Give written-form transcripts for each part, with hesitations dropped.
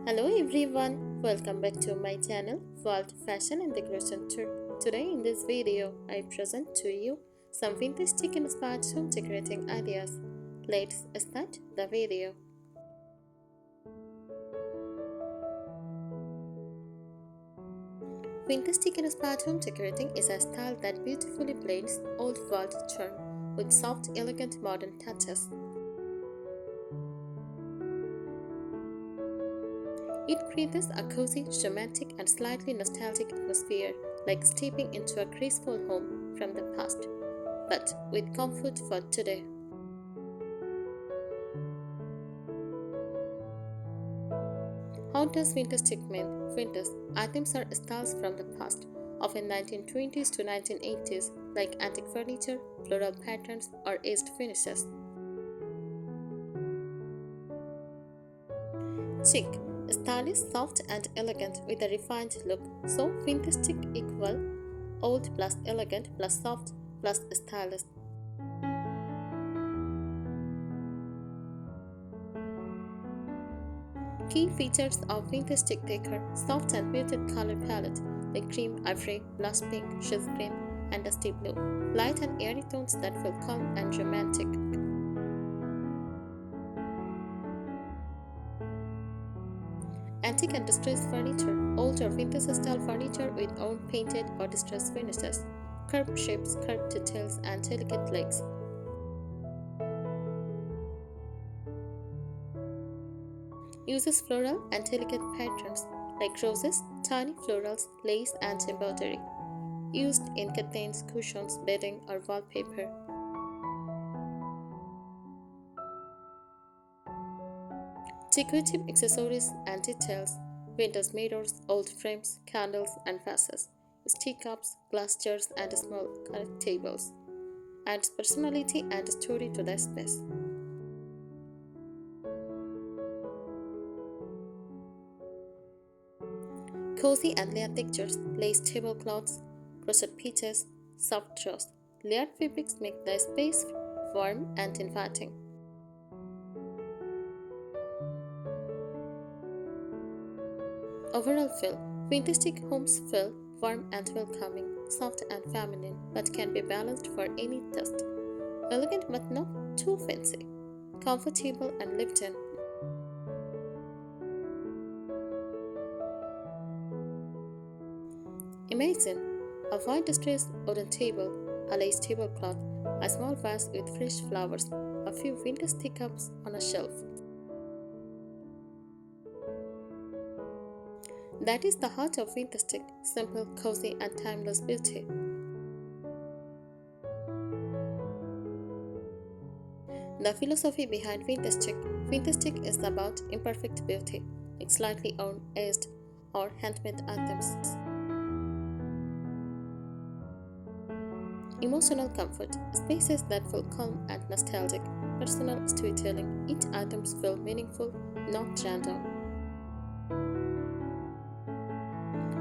Hello everyone, welcome back to my channel World Fashion and Decoration Tour. Today in this video, I present to you some vintage chic inspired home decorating ideas. Let's start the video. Vintage chic inspired home decorating is a style that beautifully blends old world charm with soft, elegant modern touches. It creates a cozy, romantic, and slightly nostalgic atmosphere, like stepping into a graceful home from the past, but with comfort for today. How does vintage chic mean? Vintage items are styles from the past, often 1920s to 1980s, like antique furniture, floral patterns, or aged finishes. Chic style is soft and elegant with a refined look, so vintage chic equal old plus elegant plus soft plus stylish. Key features of vintage chic decor: soft and muted color palette like cream, ivory, blush pink, shell green, and dusty blue. Light and airy tones that feel calm and romantic. Antique and distressed furniture: old or vintage style furniture with own painted or distressed finishes, curved shapes, curved details, and delicate legs. Uses floral and delicate patterns like roses, tiny florals, lace, and embroidery. Used in curtains, cushions, bedding, or wallpaper. Decorative accessories and details: windows, mirrors, old frames, candles, and vases, teacups, glass jars, and small card tables. Adds personality and story to the space. Cozy and layered textures: lace tablecloths, crochet pieces, soft throws. Layered fabrics make the space warm and inviting. Overall feel: vintage chic homes feel warm and welcoming, soft and feminine, but can be balanced for any taste. Elegant but not too fancy. Comfortable and lived in. Imagine a white distressed wooden table, a lace tablecloth, a small vase with fresh flowers, a few vintage teacups on a shelf. That is the heart of vintage chic: simple, cozy, and timeless beauty. The philosophy behind vintage chic: vintage chic is about imperfect beauty, like slightly worn, aged, or handmade items. Emotional comfort: spaces that feel calm and nostalgic. Personal storytelling: each items feel meaningful, not random.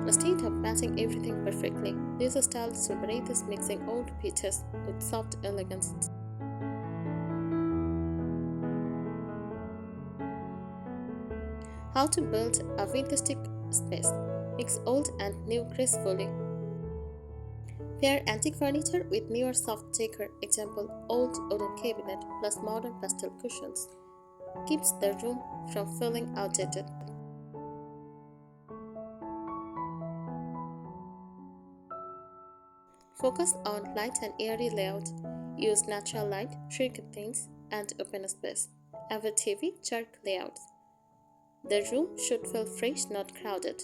Instead of matching everything perfectly, this style celebrates mixing old pieces with soft elegance. How to build a vintage chic space: mix old and new gracefully. Pair antique furniture with newer soft decor, example old wooden cabinet plus modern pastel cushions. Keeps the room from feeling outdated. Focus on light and airy layout. Use natural light, sheer curtains, and open space. Avoid heavy, dark layouts. The room should feel fresh, not crowded.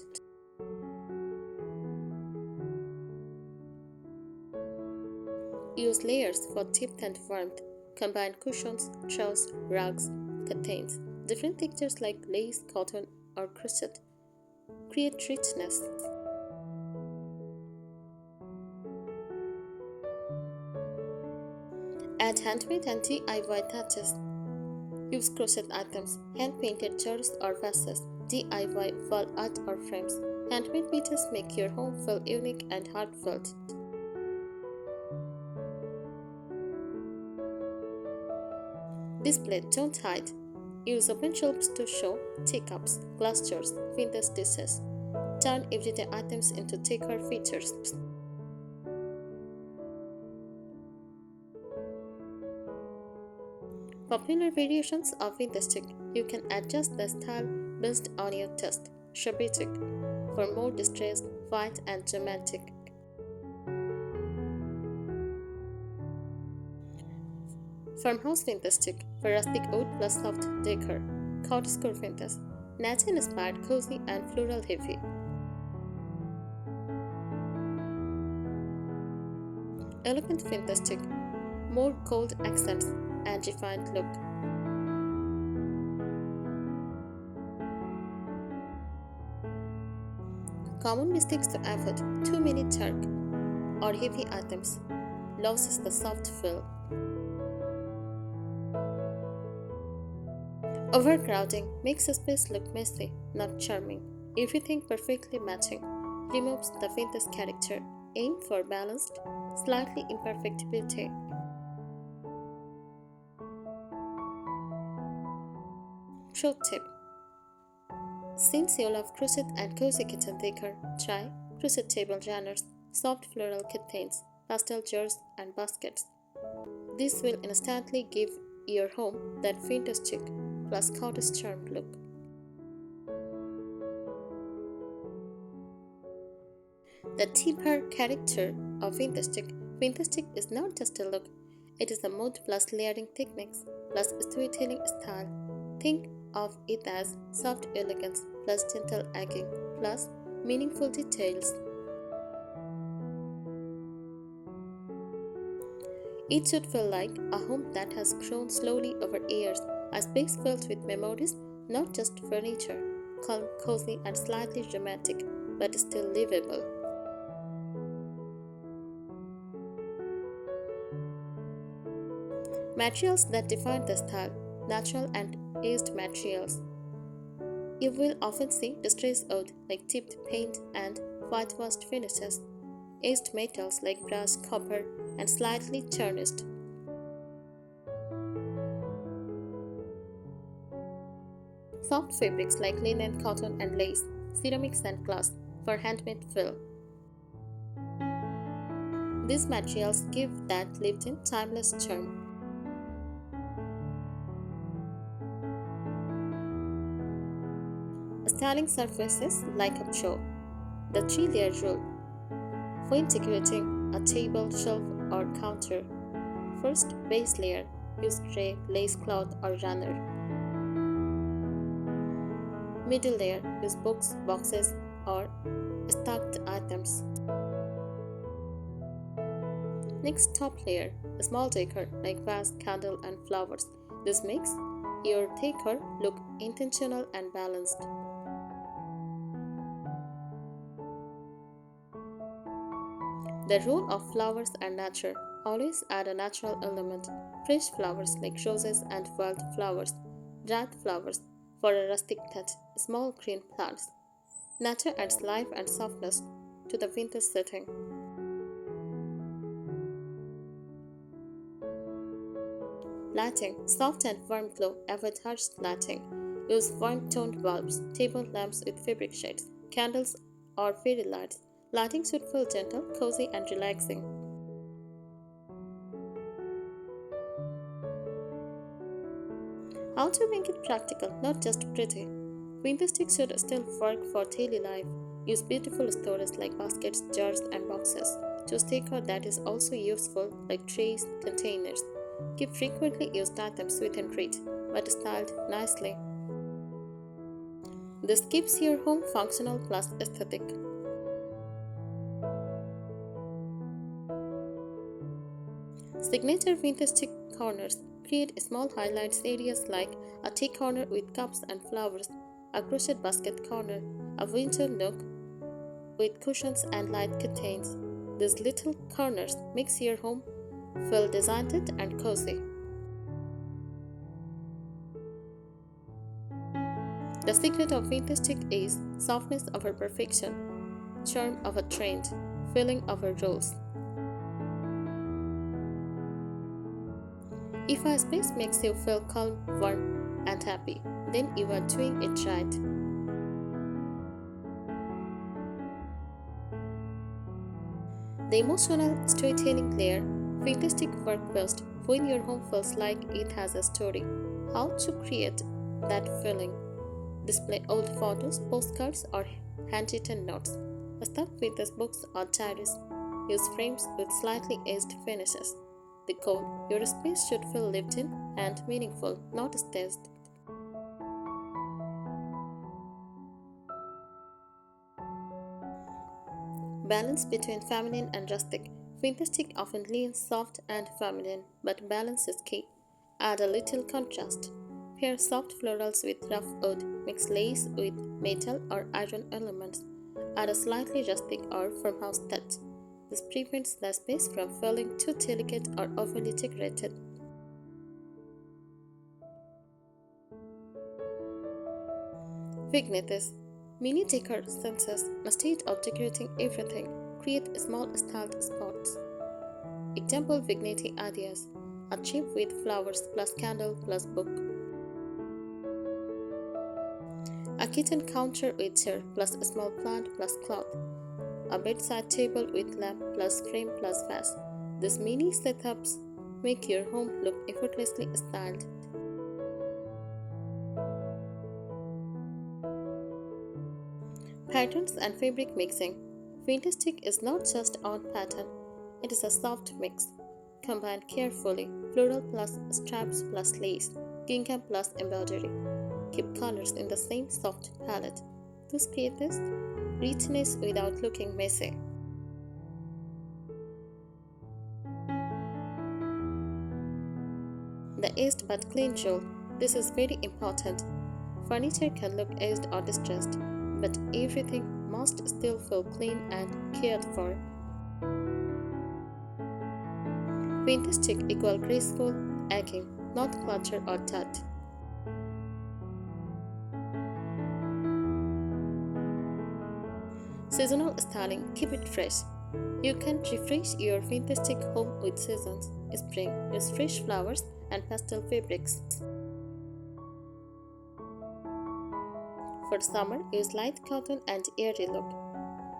Use layers for depth and warmth. Combine cushions, throws, rugs, curtains. Different textures like lace, cotton, or crochet create richness. Add handmade and DIY touches. Use crochet items, hand-painted jars or vases, DIY wall art or frames. Handmade pieces make your home feel unique and heartfelt. Display: don't hide. Use open shelves to show teacups, glass jars, vintage dishes. Turn everyday items into decor features. Popular variations of vintage. You can adjust the style based on your taste. Shabby for more distressed, white and dramatic. Farmhouse for rustic wood plus soft decor. Cottage nature inspired, cozy and floral heavy. Elegant more gold accents and refined look. Common mistakes to avoid: too many dark or heavy items, loses the soft feel. Overcrowding makes a space look messy, not charming. Everything perfectly matching removes the vintage character. Aim for balanced, slightly imperfect beauty. Pro tip: since you love crochet and cozy kitchen decor, try crochet table runners, soft floral curtains, pastel jars, and baskets. This will instantly give your home that vintage chic plus cottage charm look. The deeper character of vintage chic is not just a look, it is a mood plus layering techniques plus storytelling style. Think of it as soft elegance plus gentle egging plus meaningful details. It should feel like a home that has grown slowly over years, a space filled with memories, not just furniture, calm, cozy, and slightly dramatic, but still livable. Materials that define the style: natural and aged materials. You will often see distressed wood like tipped paint and whitewashed finishes, aged metals like brass, copper, and slightly tarnished. Soft fabrics like linen, cotton, and lace, ceramics and glass for handmade feel. These materials give that lived-in, timeless charm. Styling surfaces like a pro. The three-layer rule. When decorating a table, shelf, or counter, first base layer, use tray, lace cloth, or runner. Middle layer, use books, boxes, or stacked items. Next, top layer, a small decor like vase, candle, and flowers. This makes your decor look intentional and balanced. The role of flowers and nature: always add a natural element. Fresh flowers like roses and wildflowers, dried flowers for a rustic touch, small green plants. Nature adds life and softness to the vintage setting. Lighting: soft and warm glow, avoid harsh lighting. Use warm toned bulbs, table lamps with fabric shades, candles, or fairy lights. Lighting should feel gentle, cozy, and relaxing. How to make it practical, not just pretty? Vintage should still work for daily life. Use beautiful storage like baskets, jars, and boxes. Choose decor that is also useful like trays, containers. Keep frequently used items within reach, but styled nicely. This keeps your home functional plus aesthetic. Signature vintage chic corners. Create small highlights areas like a tea corner with cups and flowers, a crochet basket corner, a winter nook with cushions and light curtains. These little corners makes your home feel designed and cozy. The secret of vintage chic is softness over perfection, charm over trend, feeling over rules. If a space makes you feel calm, warm, and happy, then you are doing it right. The emotional storytelling layer. Fantastic work best when your home feels like it has a story. How to create that feeling? Display old photos, postcards, or handwritten notes. Start with the books or diaries. Use frames with slightly aged finishes. The goal: your space should feel lived in and meaningful, not staged. Balance between feminine and rustic. Fantastic often leans soft and feminine, but balance is key. Add a little contrast. Pair soft florals with rough wood, mix lace with metal or iron elements. Add a slightly rustic or farmhouse touch. This prevents the space from feeling too delicate or overly decorated. Vignettes. Mini decor senses, instead of decorating everything, create small styled spots. Example vignette ideas: a chip with flowers plus candle plus book, a kitchen counter with chair plus a small plant plus cloth, a bedside table with lamp plus frame plus vase. These mini setups make your home look effortlessly styled. Patterns and fabric mixing. Fantastic is not just on pattern, it is a soft mix. Combine carefully: floral plus straps plus lace, gingham plus embroidery. Keep colors in the same soft palette. This creates richness without looking messy. The aged but clean rule. This is very important. Furniture can look aged or distressed, but everything must still feel clean and cared for. Fantastic equal graceful, aching, not clutter or dirt. Seasonal styling. Keep it fresh. You can refresh your fantastic home with seasons. Spring, use fresh flowers and pastel fabrics. For summer, use light cotton and airy look.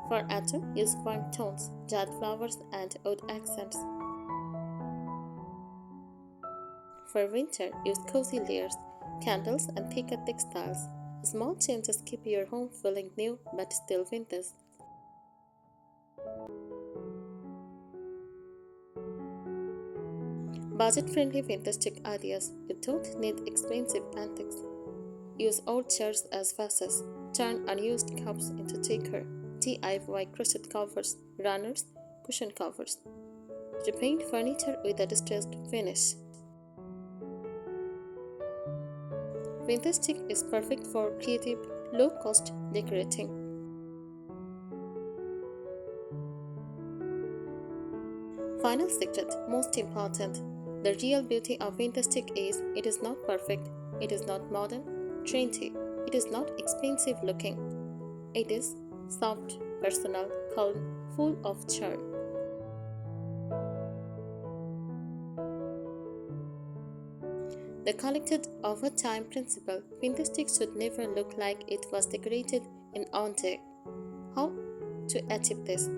For autumn, use warm tones, jade flowers, and oud accents. For winter, use cozy layers, candles, and thicker textiles. Small changes keep your home feeling new but still vintage. Budget-friendly fantastic ideas. You don't need expensive antiques. Use old chairs as vases. Turn unused cups into decor. DIY crochet covers, runners, cushion covers. Repaint furniture with a distressed finish. Fantastic is perfect for creative, low-cost decorating. Final secret, most important. The real beauty of Fantastic is it is not perfect, it is not modern, trendy, it is not expensive looking. It is soft, personal, calm, full of charm. The collected over time principle. Fantastic should never look like it was decorated in on day. How to achieve this?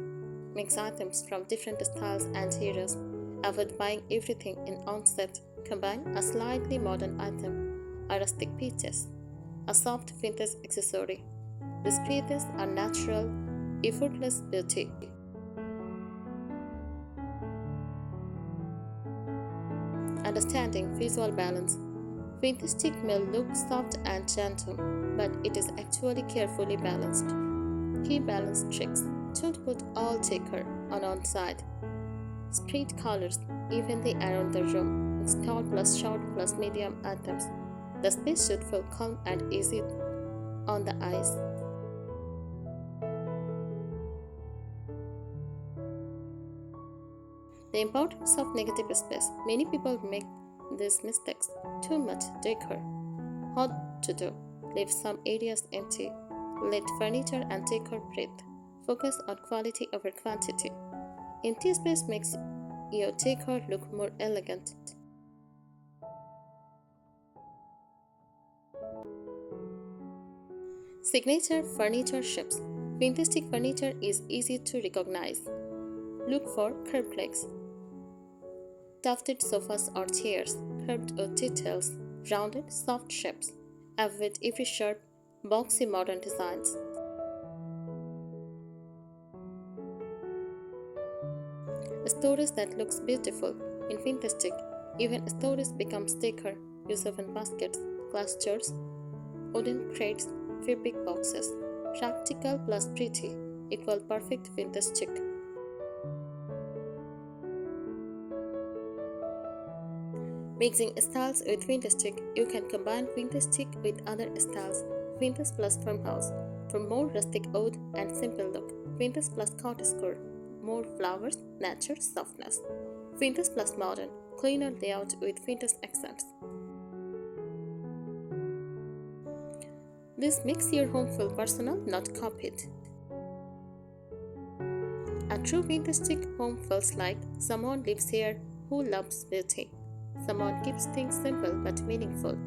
Mix items from different styles and eras. Avoid buying everything in on set. Combine a slightly modern item, a rustic pieces, a soft vintage accessory. This creates a natural, effortless beauty. Understanding visual balance. Fantastic may look soft and gentle, but it is actually carefully balanced. Key balance tricks. Don't put all decor on one side. Spread colors evenly around the room. Use tall plus short plus medium items. The space should feel calm and easy on the eyes. The importance of negative space. Many people make these mistakes. Too much decor. What to do? Leave some areas empty. Let furniture and decor breathe. Focus on quality over quantity. Empty space makes your decor look more elegant. Signature furniture shapes. Fantastic furniture is easy to recognize. Look for curved legs, tufted sofas or chairs, curved details, rounded, soft shapes. Avoid every sharp, boxy modern designs. Storage that looks beautiful. In Fantastic, even storage becomes thicker. Use oven baskets, glass jars, wooden crates, fabric boxes. Practical plus pretty equal perfect Fantastic. Mixing styles with Fantastic, you can combine Fantastic with other styles. Vintage plus farmhouse for more rustic oud and simple look. Vintage plus cottage core, more flowers, nature, softness. Vintage plus modern, cleaner layout with vintage accents. This makes your home feel personal, not copied. A true Fantastic home feels like someone lives here who loves beauty. Someone keeps things simple but meaningful.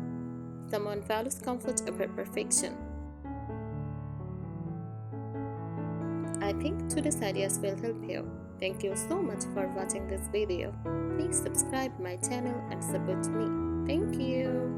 Someone values comfort over perfection. I think today's ideas will help you. Thank you so much for watching this video. Please subscribe my channel and support me. Thank you.